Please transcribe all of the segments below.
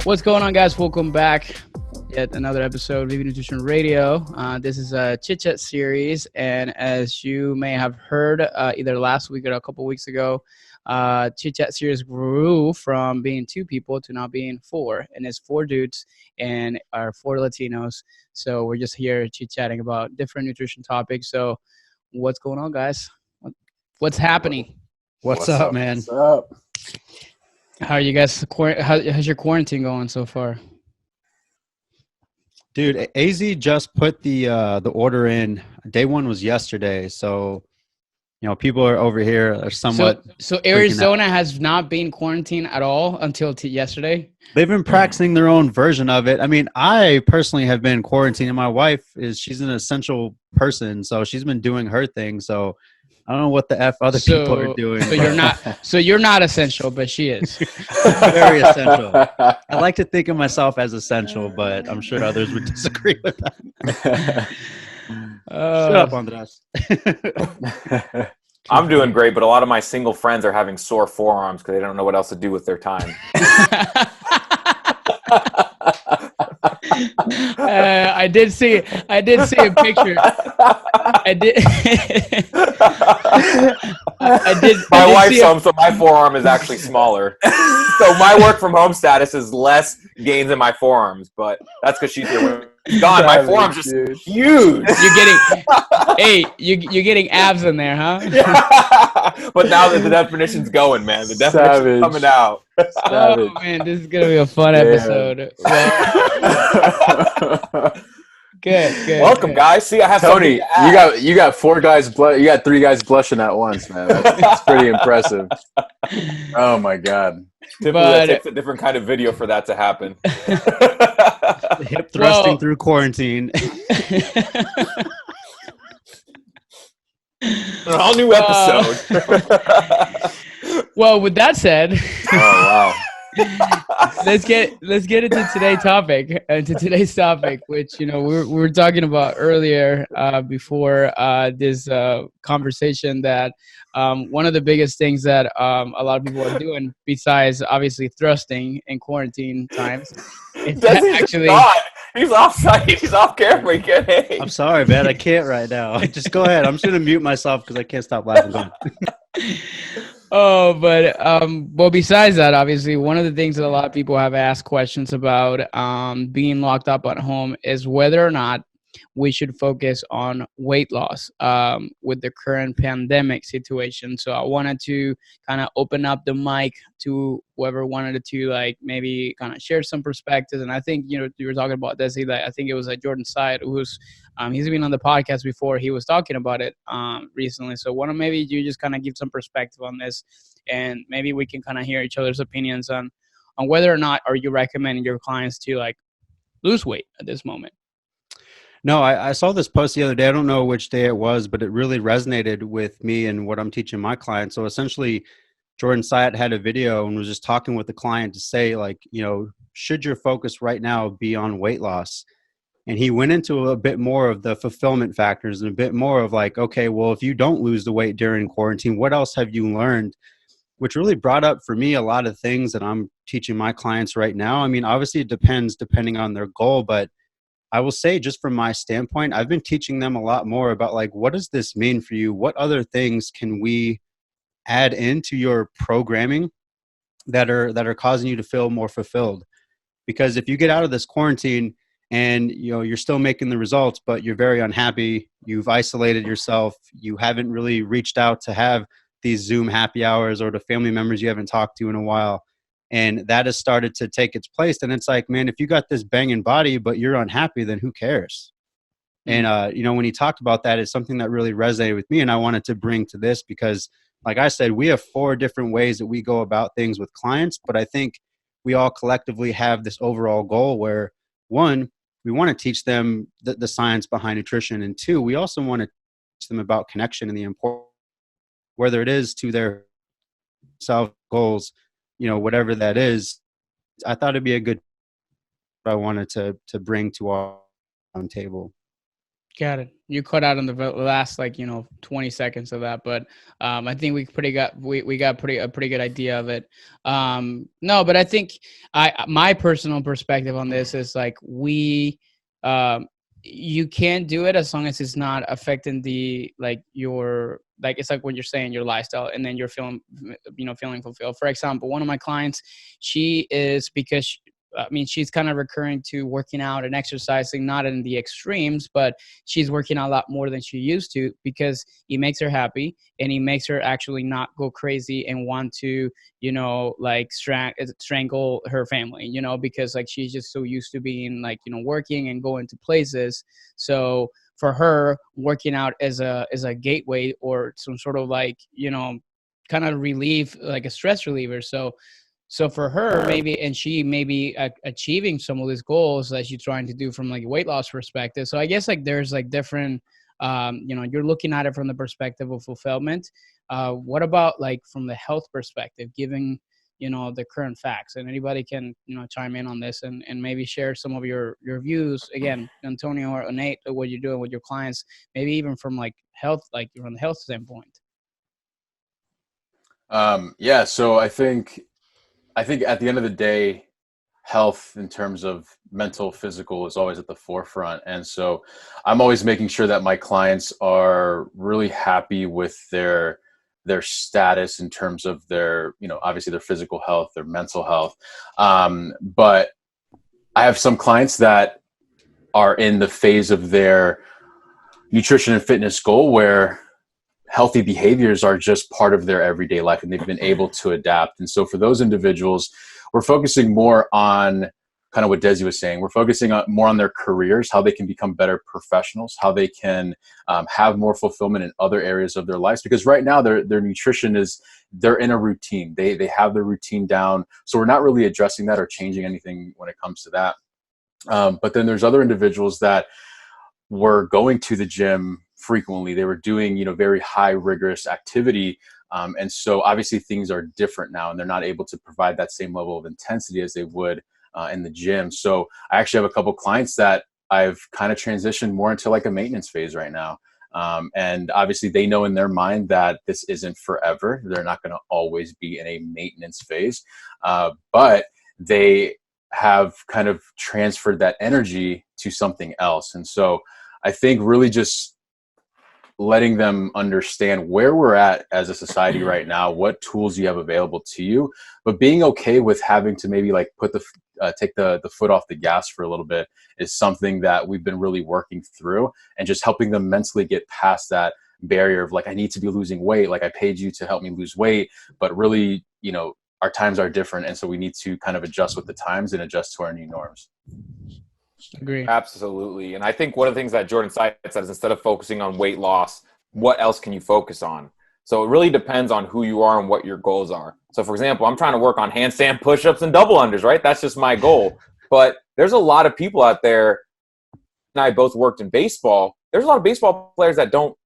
What's going on, guys? Welcome back. Yet another episode of Vive Nutrition Radio. This is a chit chat series, and as you may have heard, either last week or a couple weeks ago, chit chat series grew from being 2 people to now being 4, and it's 4 dudes and our 4 Latinos. So we're just here chit chatting about different nutrition topics. So, what's going on, guys? What's happening? What's up, man? What's up? How are you guys? How's your quarantine going so far? Dude, AZ just put the order in. Day 1 was yesterday, so people are over here are somewhat. So Arizona has not been quarantined at all until yesterday. They've been practicing their own version of it. I mean, I personally have been quarantined, and my wife she's an essential person, so she's been doing her thing. So I don't know what the F other people are doing. So you're not essential, but she is. Very essential. I like to think of myself as essential, but I'm sure others would disagree with that. Shut up, Andres. I'm doing great, but a lot of my single friends are having sore forearms because they don't know what else to do with their time. I did see a picture. I did. My wife's home, so my forearm is actually smaller. So my work from home status is less gains in my forearms, but that's because she's here. God, my forearm's just huge. You're getting abs in there, huh? Yeah. But now that the definition's going, man, the definition's coming out. Oh man, this is gonna be a fun episode. Good. Welcome, guys. See, I have Tony. You got 4 guys. You got 3 guys blushing at once, man. That's pretty impressive. Oh my God. Typically, it takes a different kind of video for that to happen. Hip thrusting through quarantine. An all new episode. Well, with that said, oh wow. let's get into today's topic, which we were talking about earlier before this conversation, that one of the biggest things that a lot of people are doing, besides obviously thrusting in quarantine times, is actually. He's off site. He's off camera. Hey. I'm sorry, man. I can't right now. Just go ahead. I'm just gonna mute myself because I can't stop laughing. Oh, but well, besides that, obviously, one of the things that a lot of people have asked questions about being locked up at home is whether or not we should focus on weight loss with the current pandemic situation. So I wanted to kind of open up the mic to whoever wanted to maybe kind of share some perspectives. And I think, you were talking about Dezi, I think it was Jordan Side, who's he's been on the podcast before. He was talking about it recently. So why don't maybe you just kind of give some perspective on this, and maybe we can kind of hear each other's opinions on whether or not are you recommending your clients to lose weight at this moment. No, I saw this post the other day. I don't know which day it was, but it really resonated with me and what I'm teaching my clients. So essentially, Jordan Syatt had a video and was just talking with the client to say, should your focus right now be on weight loss? And he went into a bit more of the fulfillment factors and a bit more of okay, well, if you don't lose the weight during quarantine, what else have you learned? Which really brought up for me a lot of things that I'm teaching my clients right now. I mean, obviously it depending on their goal, but I will say, just from my standpoint, I've been teaching them a lot more about what does this mean for you? What other things can we add into your programming that are causing you to feel more fulfilled? Because if you get out of this quarantine and you're still making the results, but you're very unhappy, you've isolated yourself, you haven't really reached out to have these Zoom happy hours or to family members you haven't talked to in a while, and that has started to take its place. And it's man, if you got this banging body, but you're unhappy, then who cares? Mm-hmm. And, when he talked about that, it's something that really resonated with me. And I wanted to bring to this because, like I said, we have 4 different ways that we go about things with clients. But I think we all collectively have this overall goal where, 1, we want to teach them the science behind nutrition. And 2, we also want to teach them about connection and the importance, whether it is to their self goals, whatever that is. I thought it'd be a good, I wanted to bring to our table. Got it. You cut out on the last 20 seconds of that, but I think we got a pretty good idea of it. No, but I think my personal perspective on this is like you can't do it as long as it's not affecting it's like when you're saying your lifestyle and then you're feeling fulfilled. For example, one of my clients, she's kind of recurring to working out and exercising, not in the extremes, but she's working out a lot more than she used to because it makes her happy and it makes her actually not go crazy and want to, strangle her family, because like she's just so used to being working and going to places. So for her, working out as a gateway or some sort of kind of relief, like a stress reliever. So for her, maybe, and she may be achieving some of these goals that she's trying to do from like a weight loss perspective. So I guess there's different, you're looking at it from the perspective of fulfillment. What about from the health perspective, given, the current facts? And anybody can, chime in on this and maybe share some of your views. Again, Antonio or Nate, what you're doing with your clients, maybe even from health, from the health standpoint. Yeah. So I think at the end of the day, health in terms of mental, physical is always at the forefront. And so I'm always making sure that my clients are really happy with their status in terms of their, obviously their physical health, their mental health. But I have some clients that are in the phase of their nutrition and fitness goal where healthy behaviors are just part of their everyday life and they've been able to adapt. And so for those individuals, we're focusing more on kind of what Dezi was saying. We're focusing more on their careers, how they can become better professionals, how they can have more fulfillment in other areas of their lives. Because right now their nutrition they're in a routine. They have their routine down. So we're not really addressing that or changing anything when it comes to that. But then there's other individuals that were going to the gym frequently. They were doing, very high rigorous activity. And so obviously things are different now and they're not able to provide that same level of intensity as they would in the gym. So I actually have a couple clients that I've kind of transitioned more into a maintenance phase right now. And obviously they know in their mind that this isn't forever. They're not going to always be in a maintenance phase, but they have kind of transferred that energy to something else. And so I think really just letting them understand where we're at as a society right now, what tools you have available to you, but being okay with having to maybe take the foot off the gas for a little bit is something that we've been really working through, and just helping them mentally get past that barrier of I need to be losing weight. I paid you to help me lose weight, but really, our times are different. And so we need to kind of adjust with the times and adjust to our new norms. Agree. Absolutely. And I think one of the things that Jordan said is instead of focusing on weight loss, what else can you focus on? So it really depends on who you are and what your goals are. So for example, I'm trying to work on handstand push-ups and double unders, right? That's just my goal. But there's a lot of people out there, and I both worked in baseball. There's a lot of baseball players that don't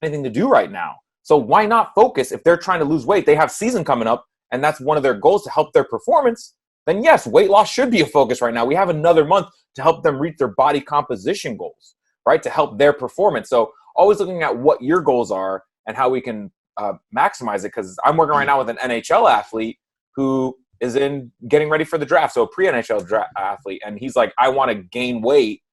have anything to do right now. So why not focus? If they're trying to lose weight, they have season coming up, and that's one of their goals to help their performance, then yes, weight loss should be a focus right now. We have another month to help them reach their body composition goals, right? To help their performance. So always looking at what your goals are and how we can maximize it. Because I'm working right now with an NHL athlete who is getting ready for the draft. So a pre-NHL athlete. And he's like, I want to gain weight.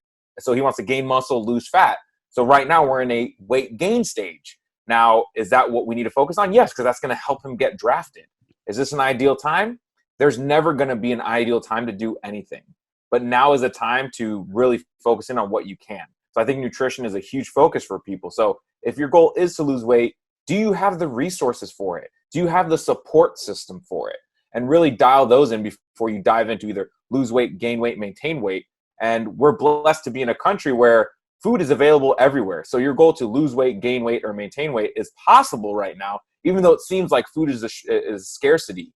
So he wants to gain muscle, lose fat. So right now we're in a weight gain stage. Now, is that what we need to focus on? Yes, because that's going to help him get drafted. Is this an ideal time? There's never going to be an ideal time to do anything. But now is a time to really focus in on what you can. So I think nutrition is a huge focus for people. So if your goal is to lose weight, do you have the resources for it? Do you have the support system for it? And really dial those in before you dive into either lose weight, gain weight, maintain weight. And we're blessed to be in a country where food is available everywhere. So your goal to lose weight, gain weight, or maintain weight is possible right now, even though it seems like food is scarcity,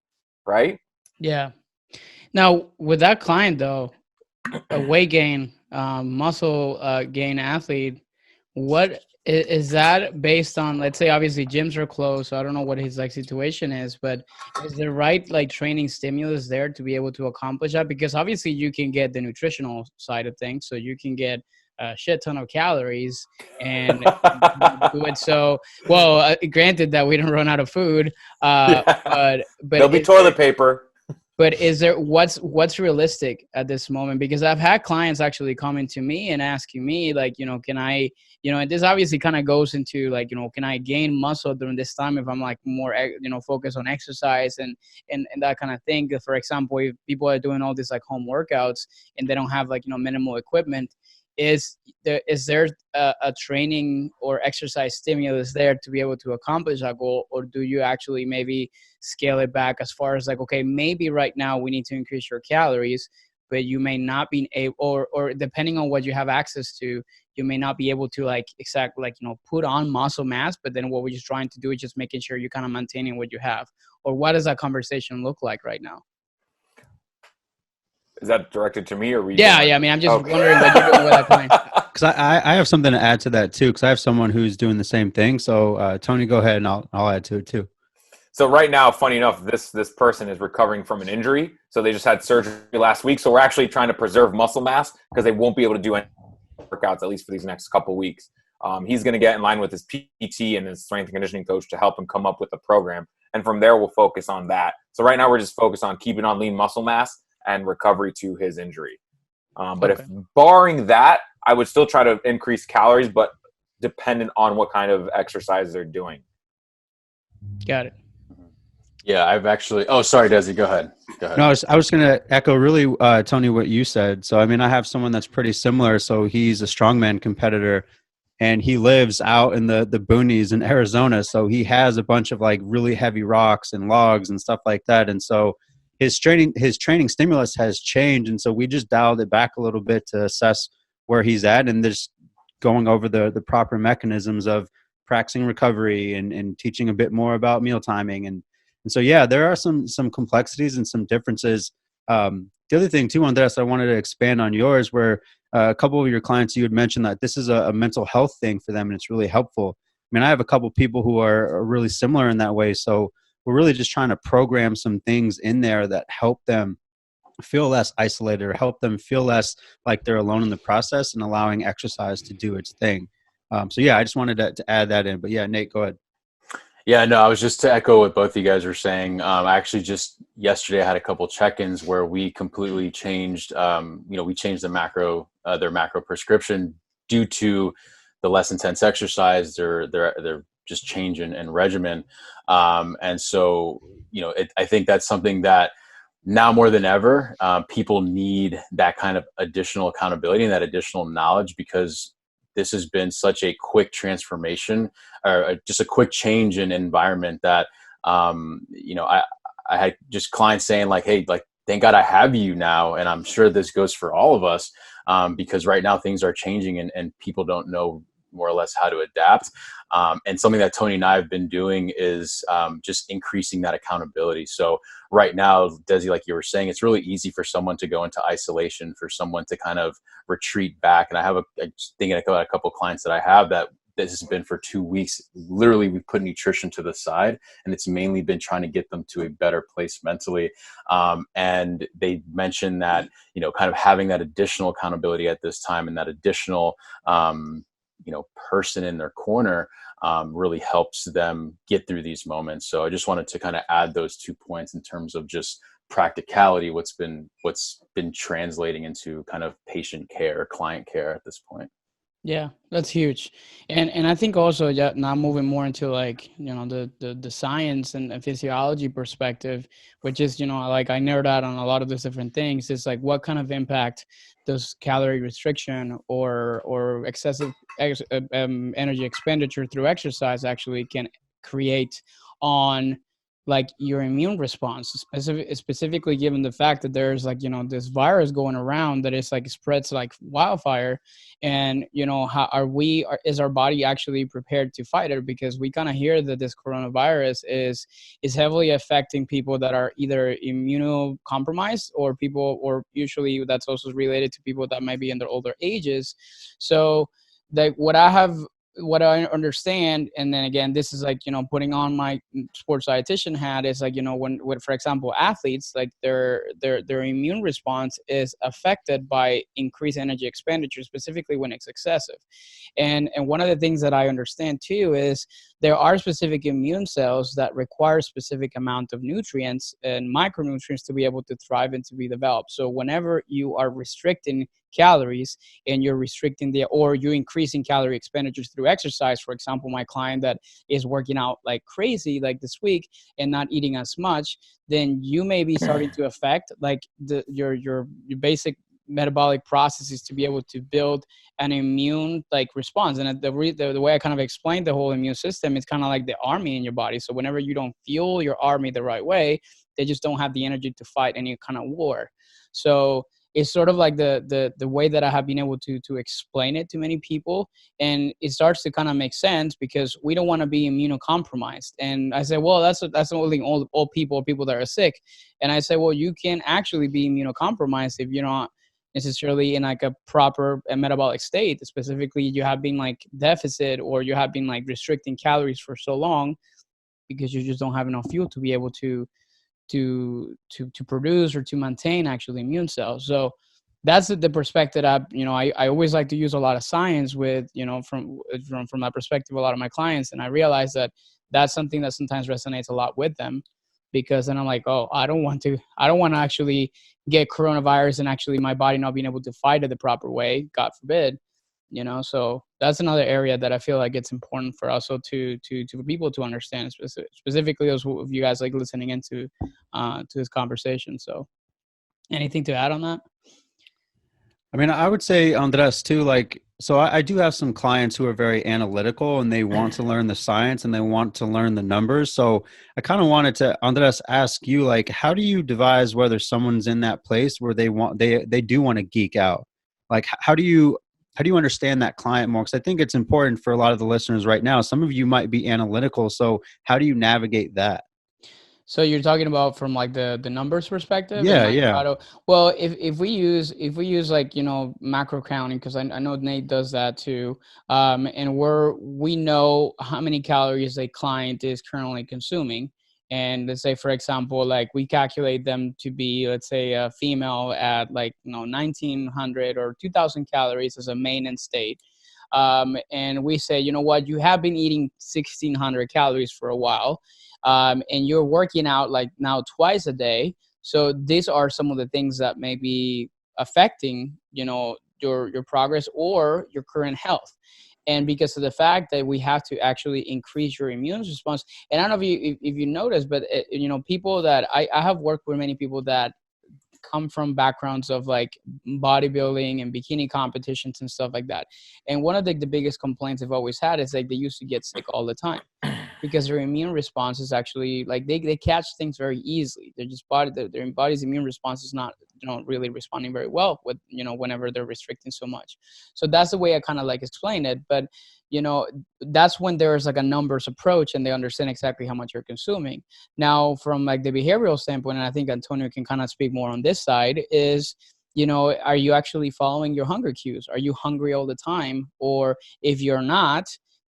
right? Yeah. Now, with that client, though, a weight gain, muscle gain athlete, what is that based on? Let's say, obviously, gyms are closed, so I don't know what his situation is, but is the right training stimulus there to be able to accomplish that? Because obviously, you can get the nutritional side of things, so you can get a shit ton of calories and do it. So, well, granted that we don't run out of food, but there'll be toilet paper. But is there what's realistic at this moment? Because I've had clients actually coming to me and asking me like, can I, and this obviously kind of goes into like, can I gain muscle during this time if I'm like more, focused on exercise and that kind of thing. For example, if people are doing all these like home workouts and they don't have like, minimal equipment, is there a training or exercise stimulus there to be able to accomplish that goal? Or do you actually maybe scale it back as far as like, okay, maybe right now we need to increase your calories, but you may not be able, or depending on what you have access to, you may not be able to like exactly like, put on muscle mass, but then what we're just trying to do is just making sure you're kind of maintaining what you have? Or what does that conversation look like right now? Is that directed to me or Yeah. I mean, I'm just wondering what you're doing with that client. Because I have something to add to that too, because I have someone who's doing the same thing. So Tony, go ahead and I'll add to it too. So right now, funny enough, this person is recovering from an injury. So they just had surgery last week. So we're actually trying to preserve muscle mass because they won't be able to do any workouts, at least for these next couple of weeks. He's going to get in line with his PT and his strength and conditioning coach to help him come up with a program. And from there, we'll focus on that. So right now, we're just focused on keeping on lean muscle mass and recovery to his injury. But if barring that, I would still try to increase calories, but dependent on what kind of exercise they're doing. Got it. Yeah, I've actually. Oh, sorry, Dezi. Go ahead. No, I was going to echo really, Tony, what you said. So, I mean, I have someone that's pretty similar. So he's a strongman competitor, and he lives out in the boonies in Arizona. So he has a bunch of like really heavy rocks and logs and stuff like that. And so his training stimulus has changed. And so we just dialed it back a little bit to assess where he's at, and just going over the proper mechanisms of practicing recovery and teaching a bit more about meal timing. And so, yeah, there are some complexities and some differences. The other thing too, Andres, I wanted to expand on yours, where a couple of your clients, you had mentioned that this is a mental health thing for them, and it's really helpful. I mean, I have a couple of people who are really similar in that way. So we're really just trying to program some things in there that help them feel less isolated or help them feel less like they're alone in the process, and allowing exercise to do its thing. So yeah, I just wanted to add that in. But yeah, Nate, go ahead. Yeah, no, I was just to echo what both of you guys were saying. I actually just yesterday I had a couple check-ins where we completely changed, we changed their macro prescription due to the less intense exercise, their just change in regimen. And so, I think that's something that now more than ever, people need that kind of additional accountability and that additional knowledge, because this has been such a quick transformation, or just a quick change in environment that, I had just clients saying like, hey, like, thank God I have you now. And I'm sure this goes for all of us, because right now things are changing and people don't know more or less how to adapt. And something that Tony and I have been doing is just increasing that accountability. So right now, Dezi, like you were saying, it's really easy for someone to go into isolation, for someone to kind of retreat back. And I have thinking about a couple of clients that I have that this has been for 2 weeks. Literally, we put nutrition to the side, and it's mainly been trying to get them to a better place mentally. And they mentioned that, kind of having that additional accountability at this time and that additional, person in their corner really helps them get through these moments. So I just wanted to kind of add those 2 points in terms of just practicality, what's been translating into kind of patient care, client care at this point. Yeah, that's huge. And I think also now moving more into like, the science and physiology perspective, which is, like I nerd out on a lot of these different things. It's like, what kind of impact does calorie restriction or excessive energy expenditure through exercise actually can create on like your immune response, specifically given the fact that there's like, this virus going around that is like spreads like wildfire. And, is our body actually prepared to fight it? Because we kind of hear that this coronavirus is heavily affecting people that are either immunocompromised or usually that's also related to people that might be in their older ages. So what I have what I understand, and then again, this is like, putting on my sports dietitian hat, is like, when for example, athletes, like their immune response is affected by increased energy expenditure, specifically when it's excessive. And one of the things that I understand too is there are specific immune cells that require specific amount of nutrients and micronutrients to be able to thrive and to be developed. So whenever you are restricting calories and you're you're increasing calorie expenditures through exercise, for example, my client that is working out like crazy like this week and not eating as much, then you may be starting to affect like your basic metabolic processes to be able to build an immune like response. And the way I kind of explained the whole immune system, it's kind of like the army in your body. So whenever you don't fuel your army the right way, they just don't have the energy to fight any kind of war. So it's sort of like the way that I have been able to explain it to many people, and it starts to kind of make sense because we don't want to be immunocompromised. And I say, well, that's only old people that are sick. And I say, well, you can actually be immunocompromised if you're not necessarily in like a proper metabolic state. Specifically, you have been like deficit, or you have been like restricting calories for so long because you just don't have enough fuel to be able to produce or to maintain actually immune cells. So that's the perspective I always like to use a lot of science with, from that perspective, a lot of my clients. And I realize that that's something that sometimes resonates a lot with them, because then I'm like, oh, I don't want to actually get coronavirus and actually my body not being able to fight it the proper way, God forbid. So that's another area that I feel like it's important for also to people to understand, specifically those of you guys like listening into to this conversation. So anything to add on that? I mean, I would say, Andres, too, like, so I do have some clients who are very analytical and they want to learn the science and they want to learn the numbers. So I kind of wanted to, Andres, ask you, like, how do you devise whether someone's in that place where they do want to geek out? Like, how do you understand that client more? Because I think it's important for a lot of the listeners right now. Some of you might be analytical. So how do you navigate that? So you're talking about from like the numbers perspective? Yeah, like yeah. Well, if we use like, macro counting, because I know Nate does that too. And we know how many calories a client is currently consuming. And let's say, for example, like we calculate them to be, let's say, a female at like, 1,900 or 2,000 calories as a maintenance state. And we say, you know what, you have been eating 1,600 calories for a while. And you're working out like now twice a day. So these are some of the things that may be affecting, your progress or your current health. And because of the fact that we have to actually increase your immune response. And I don't know if you notice, but people that I have worked with many people that come from backgrounds of like bodybuilding and bikini competitions and stuff like that. And one of the biggest complaints they've always had is like they used to get sick all the time because their immune response is actually like they catch things very easily. Their body's immune response is not really responding very well with whenever they're restricting so much. So that's the way I kind of like explain it. But that's when there's like a numbers approach and they understand exactly how much you're consuming. Now, from like the behavioral standpoint, and I think Antonio can kind of speak more on this side, is, are you actually following your hunger cues? Are you hungry all the time? Or if you're not,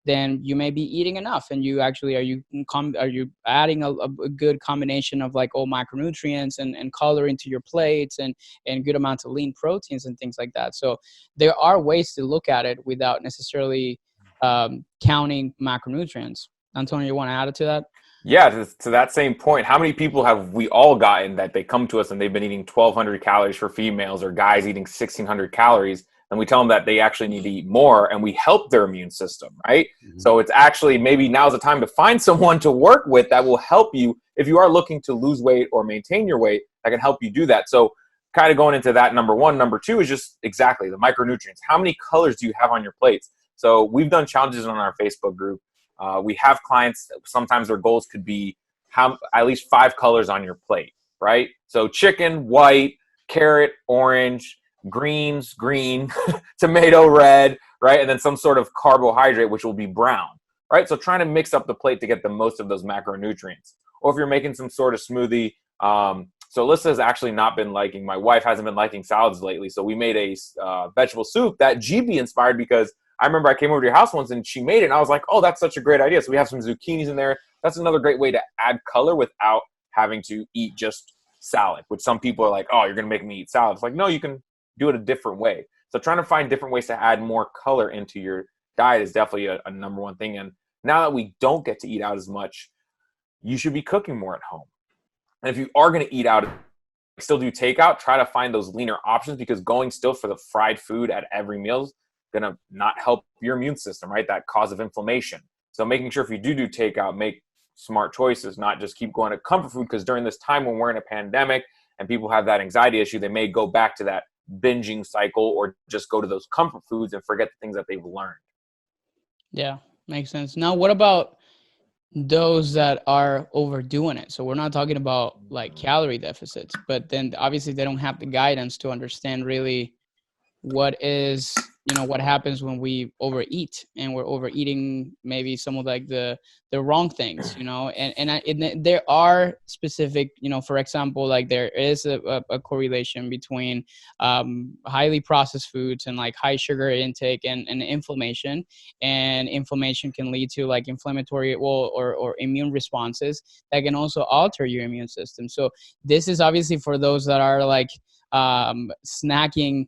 then you may be eating enough, and you actually are you adding a good combination of like all micronutrients and color into your plates and good amounts of lean proteins and things like that. So there are ways to look at it without necessarily counting macronutrients. Antonio, you want to add it to that? Yeah, to that same point, how many people have we all gotten that they come to us and they've been eating 1,200 calories for females, or guys eating 1,600 calories, and we tell them that they actually need to eat more, and we help their immune system, right? Mm-hmm. So it's actually maybe now's the time to find someone to work with that will help you if you are looking to lose weight or maintain your weight, that can help you do that. So kind of going into that, number one. Number two is just exactly the micronutrients. How many colors do you have on your plates? So we've done challenges on our Facebook group. We have clients, sometimes their goals could be at least 5 colors on your plate, right? So chicken, white, carrot, orange, greens, green, tomato, red, right? And then some sort of carbohydrate, which will be brown, right? So trying to mix up the plate to get the most of those macronutrients. Or if you're making some sort of smoothie, so Alyssa's actually not been liking, my wife hasn't been liking salads lately. So we made a vegetable soup that GB inspired because I remember I came over to your house once and she made it and I was like, oh, that's such a great idea. So we have some zucchinis in there. That's another great way to add color without having to eat just salad, which some people are like, oh, you're going to make me eat salad. It's like, no, you can do it a different way. So trying to find different ways to add more color into your diet is definitely a number one thing. And now that we don't get to eat out as much, you should be cooking more at home. And if you are going to eat out, still do takeout, try to find those leaner options, because going still for the fried food at every meal is going to not help your immune system, right? That cause of inflammation. So making sure if you do takeout, make smart choices, not just keep going to comfort food, because during this time when we're in a pandemic and people have that anxiety issue, they may go back to that binging cycle or just go to those comfort foods and forget the things that they've learned. Yeah, makes sense. Now, what about those that are overdoing it? So we're not talking about like calorie deficits, but then obviously they don't have the guidance to understand really what is, what happens when we overeat, and we're overeating maybe some of like the wrong things, and there are specific, for example, like there is a correlation between highly processed foods and like high sugar intake and inflammation, and inflammation can lead to like inflammatory or immune responses that can also alter your immune system. So this is obviously for those that are like snacking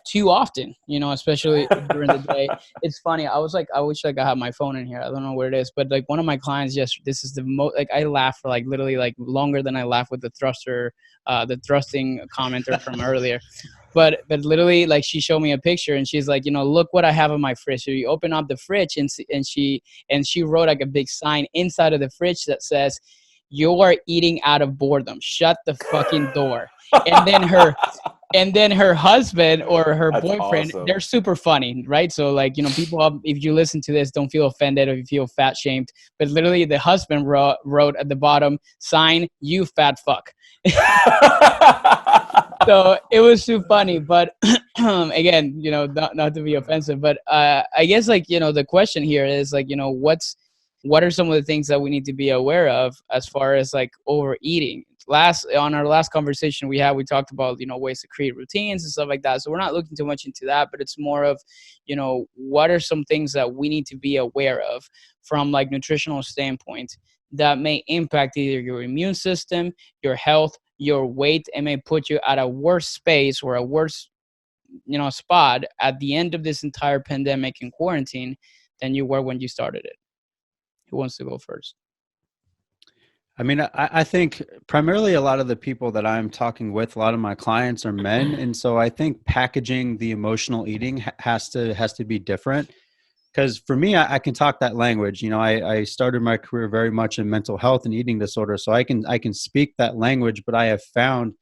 too often, especially during the day. It's funny. I was like, I wish like I had my phone in here. I don't know where it is, but like one of my clients this is the most, like I laughed for like literally like longer than I laughed with the thrusting commenter from earlier. But literally, like she showed me a picture and she's like, look what I have in my fridge. So you open up the fridge and she wrote like a big sign inside of the fridge that says, "You are eating out of boredom. Shut the fucking door." And then her husband or her That's boyfriend, awesome. They're super funny, right? So like, people, if you listen to this, don't feel offended or you feel fat shamed. But literally the husband wrote at the bottom, sign, "You fat fuck." So it was too funny. But again, not to be offensive, but I guess like, the question here is like, what are some of the things that we need to be aware of as far as like overeating? On our last conversation we talked about, ways to create routines and stuff like that. So we're not looking too much into that, but it's more of, what are some things that we need to be aware of from like nutritional standpoint that may impact either your immune system, your health, your weight, and may put you at a worse space or a worse, spot at the end of this entire pandemic and quarantine than you were when you started it. Who wants to go first? I mean, I think primarily a lot of the people that I'm talking with, a lot of my clients are men. And so I think packaging the emotional eating has to be different. Because for me, I can talk that language. I started my career very much in mental health and eating disorder. So I can speak that language, but I have found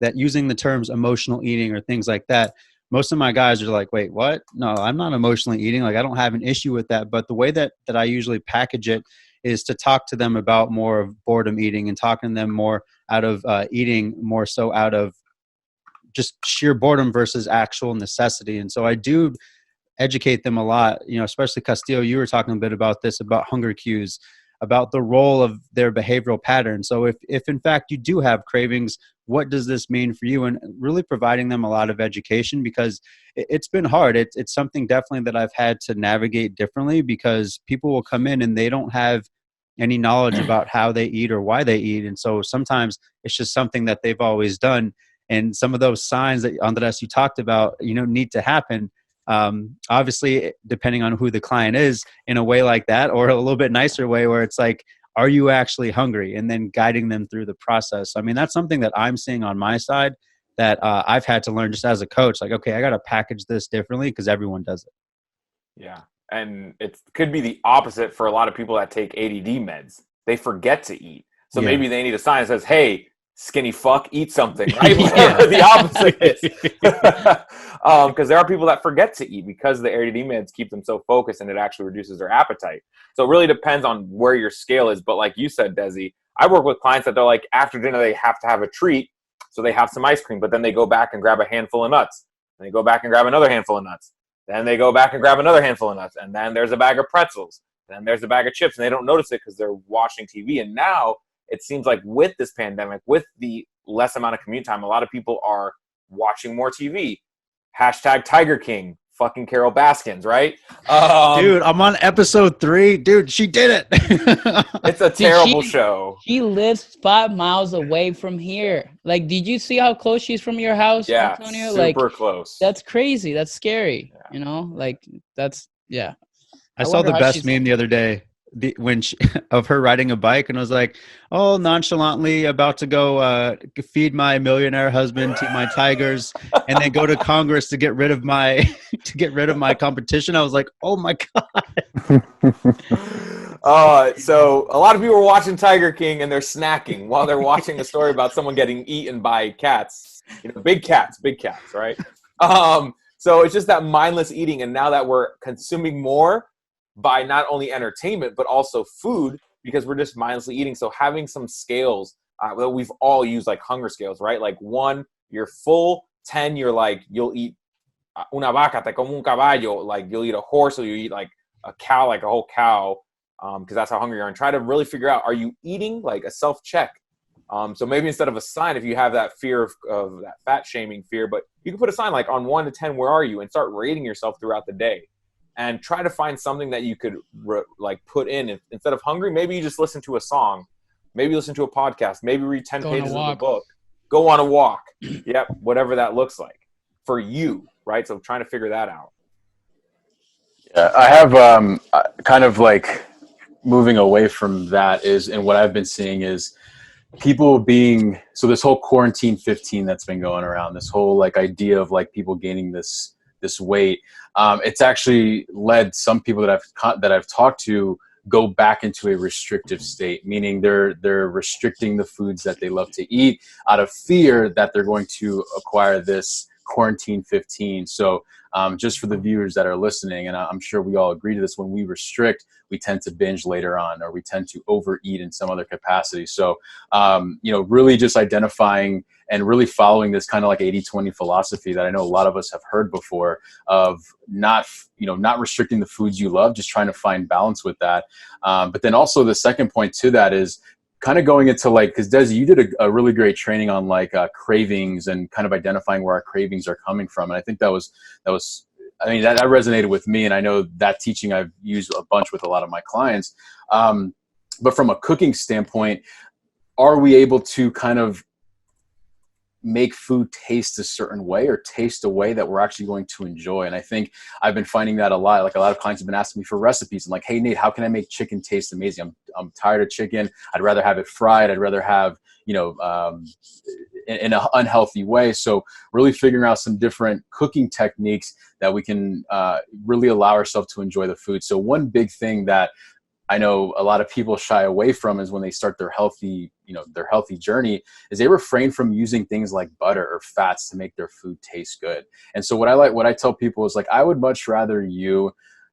that using the terms emotional eating or things like that, most of my guys are like, wait, what? No, I'm not emotionally eating. Like, I don't have an issue with that. But the way that I usually package it is to talk to them about more of boredom eating and talking to them more out of eating more so out of just sheer boredom versus actual necessity. And so I do educate them a lot, especially Castillo, you were talking a bit about this, about hunger cues, about the role of their behavioral pattern. So if in fact you do have cravings, what does this mean for you? And really providing them a lot of education, because it's been hard. It's something definitely that I've had to navigate differently, because people will come in and they don't have any knowledge about how they eat or why they eat. And so sometimes it's just something that they've always done. And some of those signs that Andres, you talked about, need to happen. Obviously, depending on who the client is, in a way like that, or a little bit nicer way where it's like, are you actually hungry? And then guiding them through the process. I mean, that's something that I'm seeing on my side that I've had to learn just as a coach. Like, okay, I got to package this differently because everyone does it. Yeah. And it could be the opposite for a lot of people that take ADD meds. They forget to eat. So maybe they need a sign that says, hey, skinny fuck, eat something, right? Whatever the opposite is. Because there are people that forget to eat because the ADD meds keep them so focused and it actually reduces their appetite. So it really depends on where your scale is. But like you said, Dezi, I work with clients that they're like, after dinner, they have to have a treat. So they have some ice cream, but then they go back and grab a handful of nuts. And they go back and grab another handful of nuts. Then they go back and grab another handful of nuts. And then there's a bag of pretzels. Then there's a bag of chips. And they don't notice it because they're watching TV. And now it seems like with this pandemic, with the less amount of commute time, a lot of people are watching more TV. Hashtag Tiger King, fucking Carol Baskins, right? Dude, I'm on episode 3. Dude, she did it. It's a terrible show. She lives 5 miles away from here. Like, did you see how close she's from your house, Yeah, Antonio? super Like, close. that's crazy. That's scary. Yeah. You know, like that's yeah. I saw the best meme the other day of her riding a bike, and I was like, "Oh, nonchalantly about to go feed my millionaire husband to my tigers, and then go to Congress to get rid of my competition." I was like, "Oh my god!" So a lot of people are watching Tiger King and they're snacking while they're watching a story about someone getting eaten by cats. Big cats, right? So it's just that mindless eating, and now that we're consuming more by not only entertainment but also food, because we're just mindlessly eating. So having some scales that we've all used, like hunger scales, right? Like 1, you're full. 10, you're like, you'll eat una vaca, te como un caballo, like you'll eat a horse, or you eat like a cow, like a whole cow, because that's how hungry you are. And try to really figure out, are you eating, like a self-check? So maybe instead of a sign, if you have that fear of that fat shaming fear, but you can put a sign like on 1 to 10, where are you? And start rating yourself throughout the day. And try to find something that you could put in. Instead of hungry, maybe you just listen to a song. Maybe listen to a podcast. Maybe read 10 pages of a book. Go on a walk. Yep, whatever that looks like for you, right? So trying to figure that out. Yeah, I have kind of like moving away from that is, and what I've been seeing is people being, so this whole quarantine 15 that's been going around, this whole like idea of like people gaining this weight. It's actually led some people that I've talked to go back into a restrictive state, meaning they're restricting the foods that they love to eat out of fear that they're going to acquire this quarantine 15. So just for the viewers that are listening, and I'm sure we all agree to this, when we restrict, we tend to binge later on, or we tend to overeat in some other capacity. So, really just identifying and really following this kind of like 80-20 philosophy that I know a lot of us have heard before, of not restricting the foods you love, just trying to find balance with that. But then also the second point to that is kind of going into like, because Dezi, you did a really great training on like cravings and kind of identifying where our cravings are coming from. And I think that resonated with me. And I know that teaching I've used a bunch with a lot of my clients. But from a cooking standpoint, are we able to kind of make food taste a certain way, or taste a way that we're actually going to enjoy? And I think I've been finding that a lot. Like a lot of clients have been asking me for recipes. I'm like, hey, Nate, how can I make chicken taste amazing? I'm tired of chicken. I'd rather have it fried. I'd rather have, in an unhealthy way. So really figuring out some different cooking techniques that we can really allow ourselves to enjoy the food. So one big thing that I know a lot of people shy away from is when they start their healthy journey, is they refrain from using things like butter or fats to make their food taste good. And so what I tell people is like, I would much rather you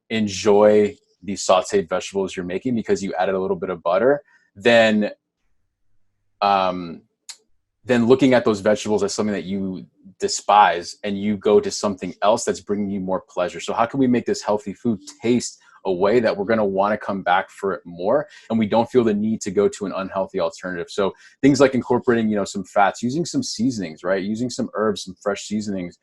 enjoy these sauteed vegetables you're making because you added a little bit of butter than looking at those vegetables as something that you despise and you go to something else that's bringing you more pleasure. So how can we make this healthy food taste a way that we're going to want to come back for it more, and we don't feel the need to go to an unhealthy alternative? So things like incorporating, some fats, using some seasonings, right? Using some herbs, some fresh seasonings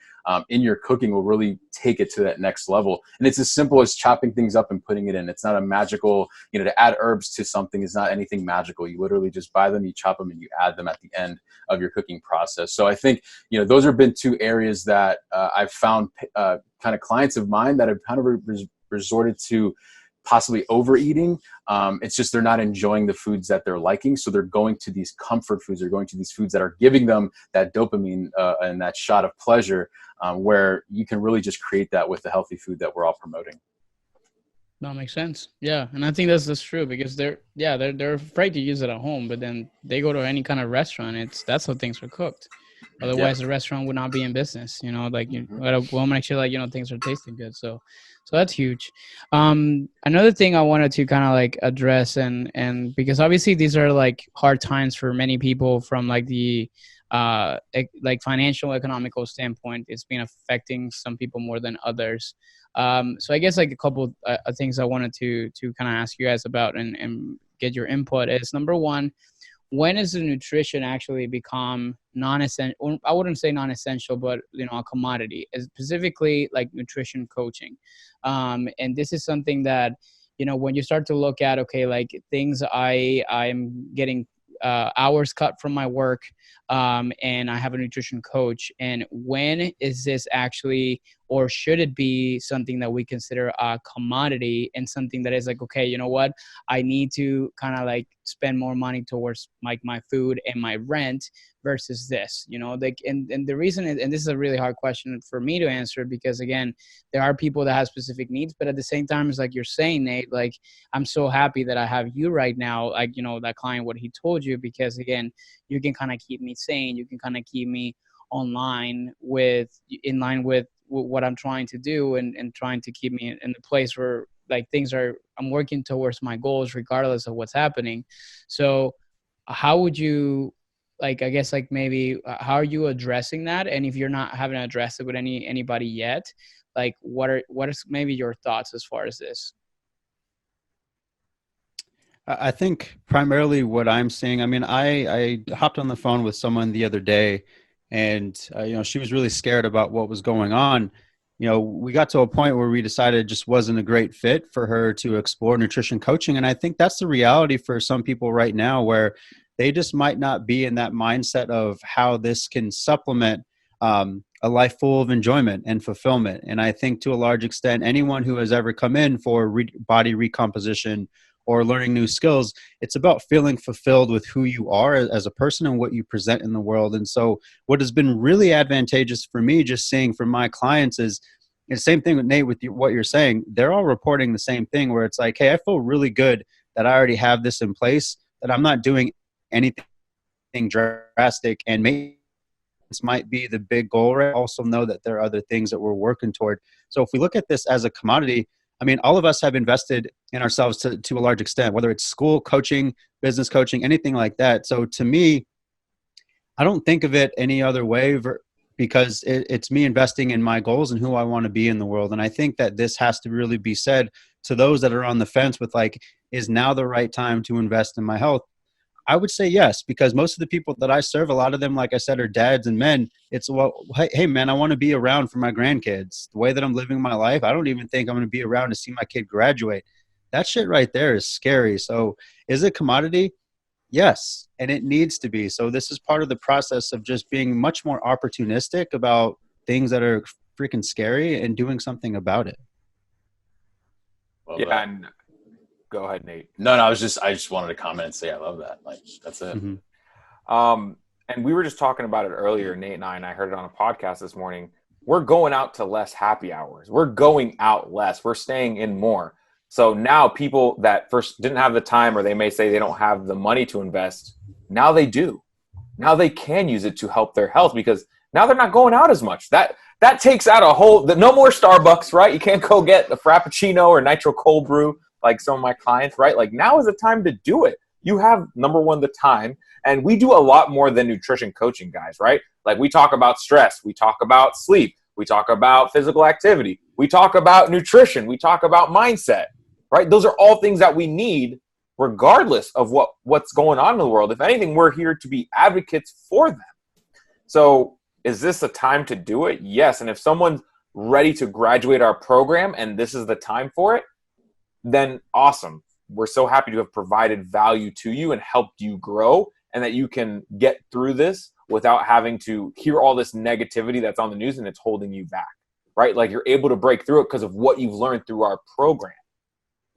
in your cooking will really take it to that next level. And it's as simple as chopping things up and putting it in. It's not a magical, to add herbs to something is not anything magical. You literally just buy them, you chop them, and you add them at the end of your cooking process. So I think, those have been two areas that I've found kind of clients of mine that have kind of resorted to possibly overeating. It's just they're not enjoying the foods that they're liking. So they're going to these comfort foods. They're going to these foods that are giving them that dopamine and that shot of pleasure, where you can really just create that with the healthy food that we're all promoting. That makes sense. Yeah. And I think that's true, because they're afraid to use it at home, but then they go to any kind of restaurant. That's how things are cooked. Otherwise, the restaurant would not be in business. We'll make sure things are tasting good. So that's huge. Another thing I wanted to kind of like address, and because obviously these are like hard times for many people from like the like financial, economical standpoint. It's been affecting some people more than others. So I guess like a couple of things I wanted to kind of ask you guys about and get your input is, number one, when does the nutrition actually become non-essential? I wouldn't say non-essential, but a commodity, specifically like nutrition coaching. And this is something that, when you start to look at, okay, like things I'm getting hours cut from my work, and I have a nutrition coach. And when is this actually, or should it be something that we consider a commodity, and something that is like, okay, you know what, I need to kind of like spend more money towards like my food and my rent versus this, like, and the reason is, and this is a really hard question for me to answer, because again, there are people that have specific needs, but at the same time, it's like you're saying, Nate, like, I'm so happy that I have you right now, like, that client, what he told you, because again, you can kind of keep me sane, you can kind of keep me in line with what I'm trying to do, and trying to keep me in the place where like I'm working towards my goals regardless of what's happening. So how would you, like, I guess, like, maybe how are you addressing that? And if you're not having addressed it with anybody yet, like, what is maybe your thoughts as far as this? I think primarily what I'm seeing, I mean, I hopped on the phone with someone the other day, and she was really scared about what was going on. We got to a point where we decided it just wasn't a great fit for her to explore nutrition coaching. And I think that's the reality for some people right now, where they just might not be in that mindset of how this can supplement a life full of enjoyment and fulfillment. And I think to a large extent, anyone who has ever come in for body recomposition or learning new skills, it's about feeling fulfilled with who you are as a person and what you present in the world. And so what has been really advantageous for me, just seeing from my clients, is the same thing with Nate, with what you're saying. They're all reporting the same thing, where it's like, hey, I feel really good that I already have this in place, that I'm not doing anything drastic, and maybe this might be the big goal. Right? Also know that there are other things that we're working toward. So if we look at this as a commodity, I mean, all of us have invested in ourselves to a large extent, whether it's school, coaching, business coaching, anything like that. So to me, I don't think of it any other way, because it's me investing in my goals and who I want to be in the world. And I think that this has to really be said to those that are on the fence with, like, is now the right time to invest in my health? I would say yes, because most of the people that I serve, a lot of them, like I said, are dads and men. It's, well, hey man, I want to be around for my grandkids. The way that I'm living my life, I don't even think I'm going to be around to see my kid graduate. That shit right there is scary. So is it commodity? Yes, and it needs to be. So this is part of the process of just being much more opportunistic about things that are freaking scary and doing something about it. Well, yeah, and go ahead, Nate. No, I just wanted to comment and say I love that. Like, that's it. Mm-hmm. And we were just talking about it earlier, Nate and I heard it on a podcast this morning. We're going out to less happy hours. We're going out less. We're staying in more. So now people that first didn't have the time, or they may say they don't have the money to invest, now they do. Now they can use it to help their health, because now they're not going out as much. That takes out no more Starbucks, right? You can't go get a Frappuccino or Nitro Cold Brew like some of my clients, right? Like, now is the time to do it. You have, number one, the time. And we do a lot more than nutrition coaching, guys, right? Like, we talk about stress. We talk about sleep. We talk about physical activity. We talk about nutrition. We talk about mindset, right? Those are all things that we need regardless of what's going on in the world. If anything, we're here to be advocates for them. So is this a time to do it? Yes. And if someone's ready to graduate our program and this is the time for it, then awesome. We're so happy to have provided value to you and helped you grow, and that you can get through this without having to hear all this negativity that's on the news and it's holding you back, right? Like, you're able to break through it because of what you've learned through our program.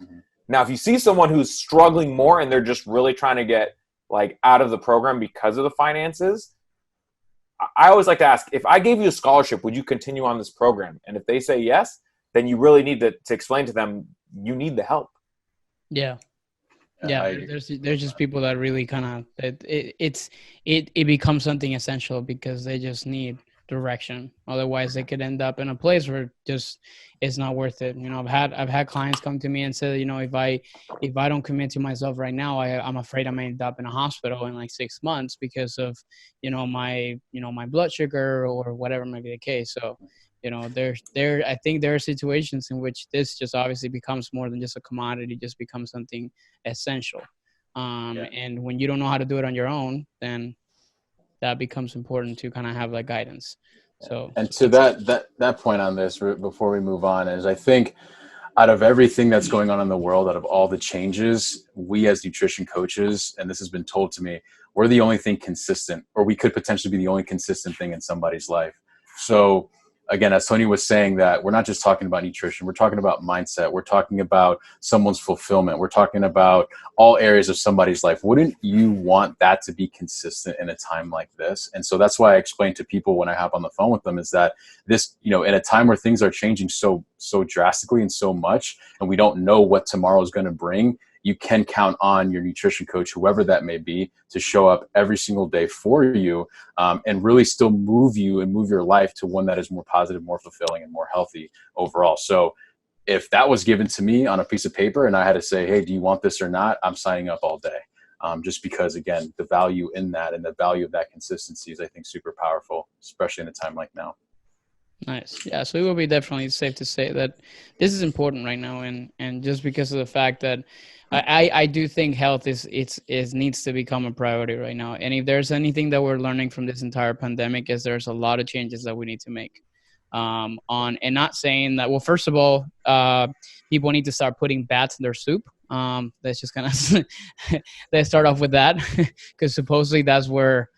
Mm-hmm. Now, if you see someone who's struggling more and they're just really trying to get like out of the program because of the finances, I always like to ask, if I gave you a scholarship, would you continue on this program? And if they say yes, then you really need to explain to them you need the help. Yeah. There's just people that really kind of it becomes something essential because they just need direction. Otherwise, they could end up in a place where just it's not worth it. You know, I've had clients come to me and say, you know, if I don't commit to myself right now, I'm afraid I may end up in a hospital in like 6 months because of my blood sugar or whatever might be the case. So, I think there are situations in which this just obviously becomes more than just a commodity, just becomes something essential. And when you don't know how to do it on your own, then that becomes important to kind of have like guidance. So, and to that point on this, before we move on, is I think out of everything that's going on in the world, out of all the changes, we as nutrition coaches, and this has been told to me, we're the only thing consistent, or we could potentially be the only consistent thing in somebody's life. So again, as Tony was saying, that we're not just talking about nutrition, we're talking about mindset, we're talking about someone's fulfillment, we're talking about all areas of somebody's life. Wouldn't you want that to be consistent in a time like this? And so that's why I explain to people when I hop on the phone with them is that this, in a time where things are changing so drastically and so much, and we don't know what tomorrow is going to bring, you can count on your nutrition coach, whoever that may be, to show up every single day for you, and really still move you and move your life to one that is more positive, more fulfilling, and more healthy overall. So if that was given to me on a piece of paper and I had to say, hey, do you want this or not? I'm signing up all day. Just because, again, the value in that and the value of that consistency is, I think, super powerful, especially in a time like now. Nice. Yeah. So it will be definitely safe to say that this is important right now. And just because of the fact that I do think health needs to become a priority right now. And if there's anything that we're learning from this entire pandemic is there's a lot of changes that we need to make and not saying that, well, first of all, people need to start putting bats in their soup. Let's just kind of, let's start off with that because supposedly that's where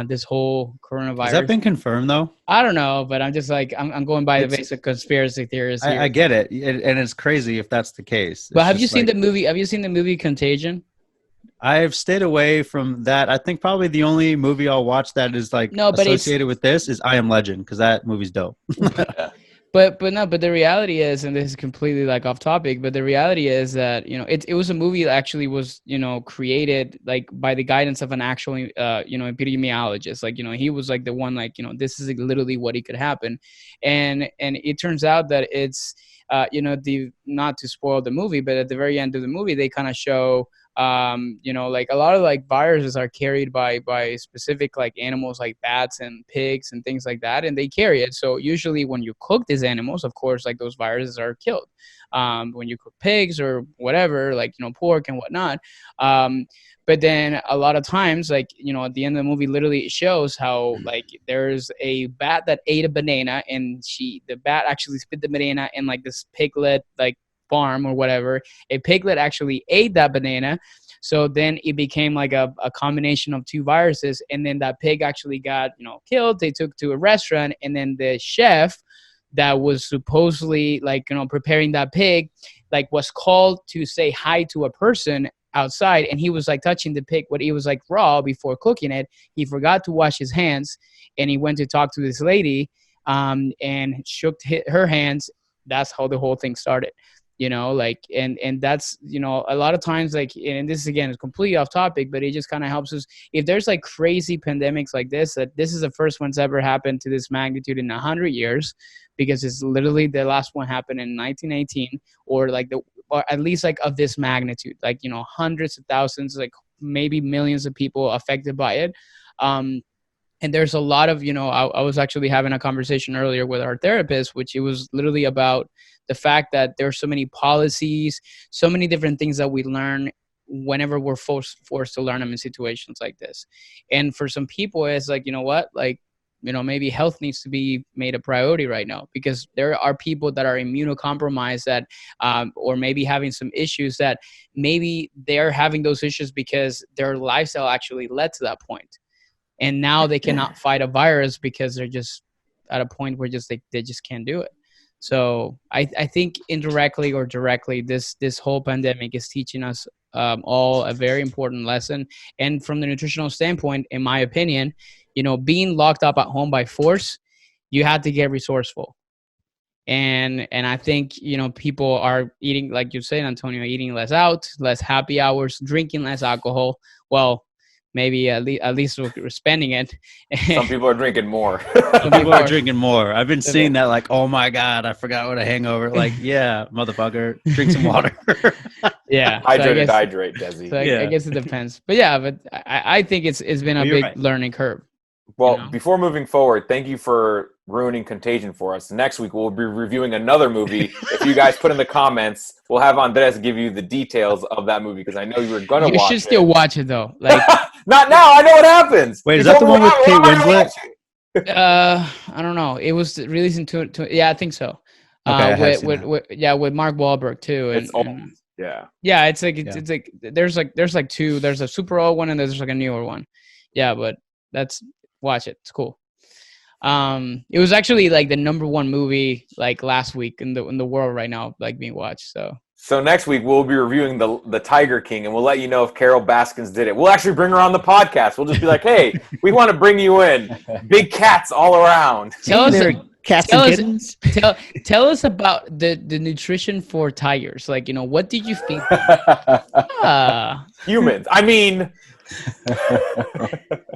this whole coronavirus. Has that been confirmed though? I don't know, but I'm just like, I'm going by the basic conspiracy theories here. I get it. And it's crazy if that's the case. But have you seen the movie? Have you seen the movie Contagion? I've stayed away from that. I think probably the only movie I'll watch that is associated with this is I Am Legend, because that movie's dope. But the reality is, and this is completely like off topic, but the reality is that, it was a movie that actually was, created like by the guidance of an actual, epidemiologist. Like, he was like the one, like, this is literally what it could happen. And it turns out that it's, not to spoil the movie, but at the very end of the movie, they kind of show, like a lot of like viruses are carried by specific like animals like bats and pigs and things like that, and they carry it. So usually when you cook these animals, of course, like those viruses are killed. When you cook pigs or whatever, like, pork and whatnot. But then a lot of times, like, at the end of the movie, literally it shows how like there's a bat that ate a banana, and the bat actually spit the banana in like this piglet like farm or whatever. A piglet actually ate that banana, so then it became like a combination of two viruses, and then that pig actually got killed. They took to a restaurant, and then the chef that was supposedly like preparing that pig like was called to say hi to a person outside, and he was like touching the pig when it was like raw before cooking it. He forgot to wash his hands, and he went to talk to this lady and shook her hands. That's how the whole thing started. And that's, a lot of times, like, and this again is completely off topic, but it just kind of helps us. If there's like crazy pandemics like this, that this is the first one's ever happened to this magnitude in 100 years, because it's literally the last one happened in 1918, or at least like of this magnitude, like, hundreds of thousands, like maybe millions of people affected by it. And there's a lot of, I was actually having a conversation earlier with our therapist, which it was literally about the fact that there's so many policies, so many different things that we learn whenever we're forced to learn them in situations like this. And for some people, it's like, maybe health needs to be made a priority right now, because there are people that are immunocompromised that, or maybe having some issues that maybe they're having those issues because their lifestyle actually led to that point. And now they cannot fight a virus because they're just at a point where they just can't do it. So I think indirectly or directly, this whole pandemic is teaching us all a very important lesson. And from the nutritional standpoint, in my opinion, being locked up at home by force, you have to get resourceful. And I think, people are eating, like you said, Antonio, eating less out, less happy hours, drinking less alcohol. Well, maybe at least we're spending it. Some people are drinking more. Some people are drinking more. I've been seeing that, like, oh my God, I forgot what a hangover. Like, yeah, motherfucker, drink some water. Yeah. Hydrate, Dezi. So I guess it depends. But yeah, but I think it's been a big learning curve. Well, before moving forward, thank you for ruining Contagion for us. Next week, we'll be reviewing another movie. If you guys put in the comments, we'll have Andres give you the details of that movie because I know you were going to watch it. You should still watch it, though. Like, not now. I know what happens. Wait, is that the one with Kate Winslet? I don't know. It was released in yeah, I think so. Okay, with Mark Wahlberg too. And, it's old. Yeah, it's like it's like there's like two. There's a super old one and there's like a newer one. Yeah, but watch it. It's cool. It was actually like the #1 movie like last week in the world right now, like being watched. So next week we'll be reviewing the Tiger King, and we'll let you know if Carol Baskins did it. We'll actually bring her on the podcast. We'll just be like, hey, we want to bring you in. Big cats all around. Tell us. Cats and kittens. Tell us about the nutrition for tigers. Like, what did you feed? Humans. I mean,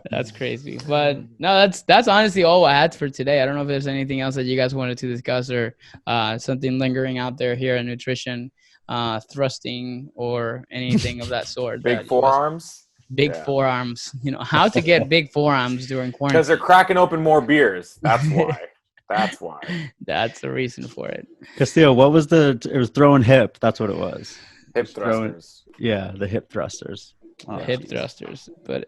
that's crazy. But no, that's honestly all I had for today. I don't know if there's anything else that you guys wanted to discuss or something lingering out there here in nutrition, thrusting or anything of that sort. Big forearms. Big forearms. How to get big forearms during quarantine. Because they're cracking open more beers. That's why. That's why. That's the reason for it. Castillo, what was it was throwing hip. That's what it was. Hip thrusters. The hip thrusters. Oh, hip thrusters. But,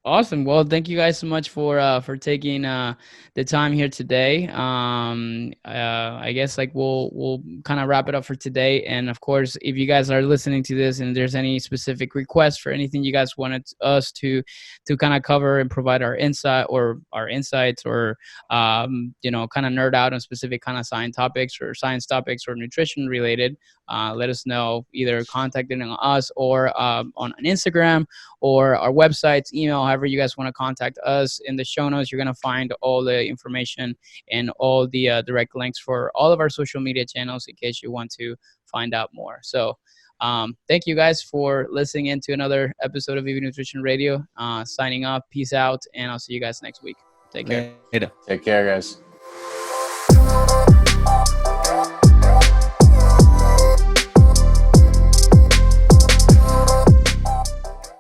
awesome. Well, thank you guys so much for taking the time here today. I guess like we'll kind of wrap it up for today. And of course, if you guys are listening to this and there's any specific requests for anything you guys wanted us to kind of cover and provide our insights or kind of nerd out on specific kind of science topics or nutrition related, let us know, either contacting us or on Instagram or our websites, email, however you guys want to contact us. In the show notes, you're going to find all the information and all the direct links for all of our social media channels in case you want to find out more. So thank you guys for listening in to another episode of Vive Nutrition Radio. Signing off. Peace out. And I'll see you guys next week. Take care. Later. Take care, guys.